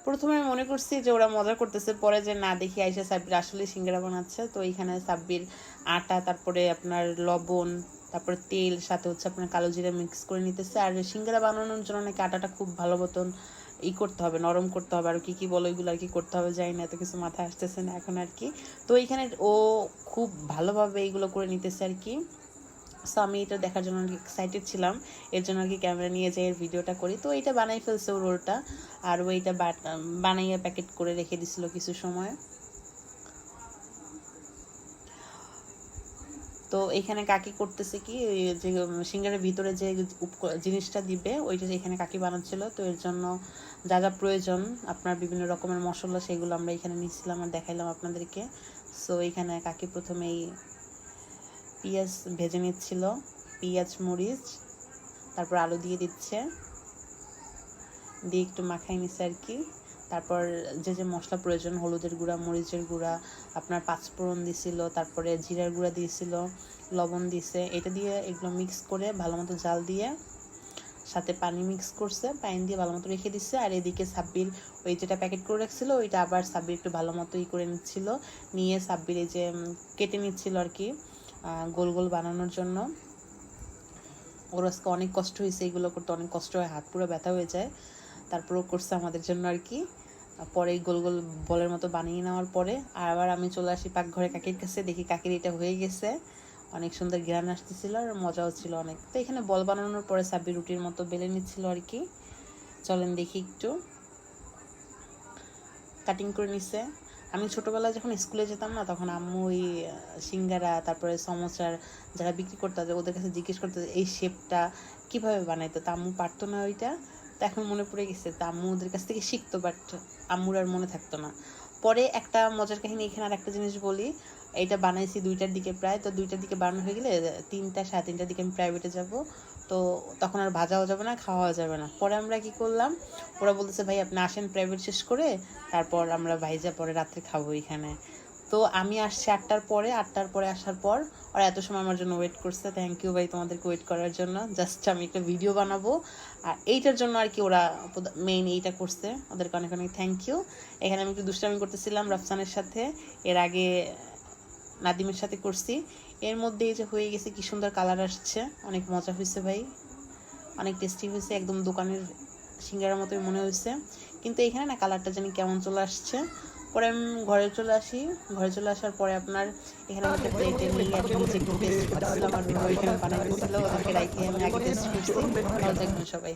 প্রথমে মনে করছি যে ওরা মজা করতেছে, পরে যে না দেখি আইসা সাব্বির আসলে সিঙ্গারা বানাচ্ছে। তো এইখানে সাব্বির আটা, তারপরে আপনার লবণ, তারপরে তেল, সাথে হচ্ছে আপনার কালো জিরা মিক্স করে নিতেছে। আর সিঙ্গারা বানানোর জন্য নাকি আটাটা খুব ভালো মতন করতে হবে, নরম করতে হবে, আর কি বলো এগুলো আর কি করতে হবে জানি না, এত কিছু মাথায় আসতেছে না এখন আর কি। তো এইখানে ও খুব ভালোভাবে এইগুলো করে নিতেছে আর কি। সো আমি এটা দেখার জন্য অনেক এক্সাইটেড ছিলাম, এর জন্য আর কি ক্যামেরা নিয়ে যাই, এর ভিডিওটা করি। তো এইটা বানাই ফেলছে ও রোলটা, আর ও এইটা বানাইয়া প্যাকেট করে রেখে দিছিল কিছু সময়। তো এখানে কাকি করতেছে কি, যে সিঙ্গারের ভিতরে যে জিনিসটা দিবে ওইটা এখানে কাকি বানাচ্ছিল। তো এর জন্য যা যা প্রয়োজন আপনার বিভিন্ন রকমের মশলা, সেগুলো আমরা এখানে নিয়েছিলাম আর দেখাইলাম আপনাদেরকে। সো এখানে কাকি প্রথমেই পেঁয়াজ ভেজে নিচ্ছিল, পেঁয়াজ মরিচ, তারপর আলু দিয়ে দিচ্ছে, দিয়ে একটু মাখাই নিচ্ছে আর কি। তারপর যে যে মশলা প্রয়োজন, হলুদের গুঁড়া, মরিচের গুঁড়া, আপনার পাঁচফোড়ন দিছিল, তারপরে জিরার গুঁড়া দিয়েছিল, লবণ দিছে, এটা দিয়ে এগুলো মিক্স করে ভালো মতো জাল দিয়ে সাথে পানি মিক্স করছে, পানি দিয়ে ভালো মতো রেখে দিচ্ছে। আর এদিকে সাব্বির ওই যেটা প্যাকেট করে রাখছিল ওইটা আবার সাব্বির একটু ভালো মতো করে নিচ্ছিল, নিয়ে সাব্বির এই যে কেটে নিচ্ছিল আর কি গোল গোল বানানোর জন্য। ওর আজকে অনেক কষ্ট হয়েছে, এগুলো করতে অনেক কষ্ট হয়, হাত পুরো ব্যথা হয়ে যায়। তারপরও করছে আমাদের জন্য আর কি। পরে গোল গোল বলের মতো বানিয়ে নেওয়ার পরে আবার আমি চলে আসি পাকঘরে কাকির কাছে, দেখি কাকির এটা হয়ে গেছে, অনেক সুন্দর ঘ্রাণ আসতেছিল আর মজাও ছিল অনেক। তো এখানে বল বানানোর পরে সাব্বির রুটির মতো বেলে নিচ্ছিল আর কি। চলেন দেখি একটু কাটিং করে নিচ্ছে। আমি ছোটোবেলায় যখন স্কুলে যেতাম না, তখন আম্মু ওই সিঙ্গারা, তারপরে সমোসার যারা বিক্রি করতে ওদের কাছে জিজ্ঞেস করতে এই শেপটা কীভাবে বানাইতো, তা আম্মু পারতো না ওইটা। তো এখন মনে পড়ে গেছে, তা আম্মু ওদের কাছ থেকে শিখতো, বাট আম্মুর আর মনে থাকতো না। পরে একটা মজার কাহিনী এখানে আর একটা জিনিস বলি, এইটা বানাইছি 2টার দিকে প্রায়। তো 2টার দিকে বানানো হয়ে গেলে 3টা সাড়ে 3টার দিকে আমি প্রাইভেটে যাব। তো তখন আর ভাজাও যাবে না, খাওয়াও যাবে না। পরে আমরা কি করলাম, ওরা বলতেছে ভাই আপনি আসেন প্রাইভেট শেষ করে, তারপর আমরা ভাইজা পরে রাত্রে খাবো এখানে। তো আমি আসছি 8টার পরে, 8টার পরে আসার পর ওরা এত সময় আমার জন্য ওয়েট করছে। থ্যাংক ইউ ভাই তোমাদেরকে ওয়েট করার জন্য, জাস্ট আমি একটা ভিডিও বানাবো আর এইটার জন্য আর কি ওরা মেইন এইটা করছে, ওদেরকে অনেক অনেক থ্যাংক ইউ। এখানে আমি একটু দুষ্টামি করতেছিলাম রাফসানের সাথে, এর আগে নাদিমের সাথে করছি। এর মধ্যে এই যে হয়ে গেছে, কি সুন্দর কালার আসছে, অনেক মজা হয়েছে ভাই, অনেক টেস্টি হয়েছে, একদম দোকানের সিঙ্গারার মতোই মনে হয়েছে। কিন্তু এখানে না কালারটা জানি কেমন চলে আসছে। পরে আমি ঘরে চলে আসি, ঘরে চলে আসার পরে আপনার এখানে আমি একটা প্লেটে নিয়ে আমি নিজে একটু টেস্ট করছিলাম, আর ওইখানে বানাইতেছিল, ওদেরকে রাইখে আমি আগে টেস্ট করছি। ভালো থাকবেন সবাই।